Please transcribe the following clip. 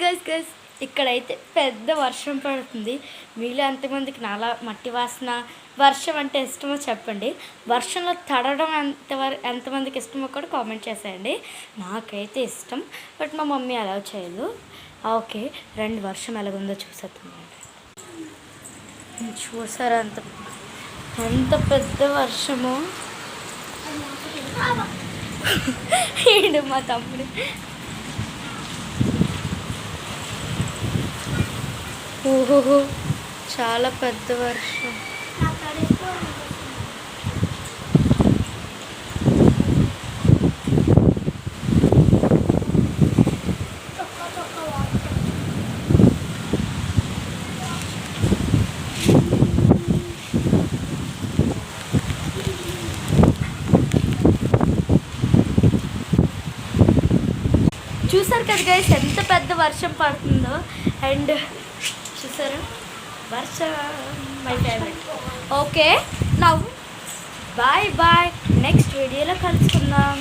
Guys ఇక్కడైతే పెద్ద వర్షం పడుతుంది. మీలో ఎంతమందికి నాలా మట్టి వాసన వర్షం అంటే ఇష్టమో చెప్పండి. వర్షంలో తడవడం ఎంతమందికి ఇష్టమో కూడా కామెంట్ చేసేయండి. నాకైతే ఇష్టం, బట్ మా మమ్మీ అలౌ చేయదు. ఓకే, రండి వర్షం ఎలాగుందో చూసేస్తున్నాను. చూసారా ఎంత పెద్ద వర్షము. ఈడు మా తమ్ముడు. ఓహో, చాలా పెద్ద వర్షం. చూసారు కదా గైస్ ఎంత పెద్ద వర్షం పడుతుందో. అండ్ చూసారా వర్షం మై ఫేవరెట్. ఓకే, నవ్వు బాయ్ నెక్స్ట్ వీడియోలో కలుసుకుందాం.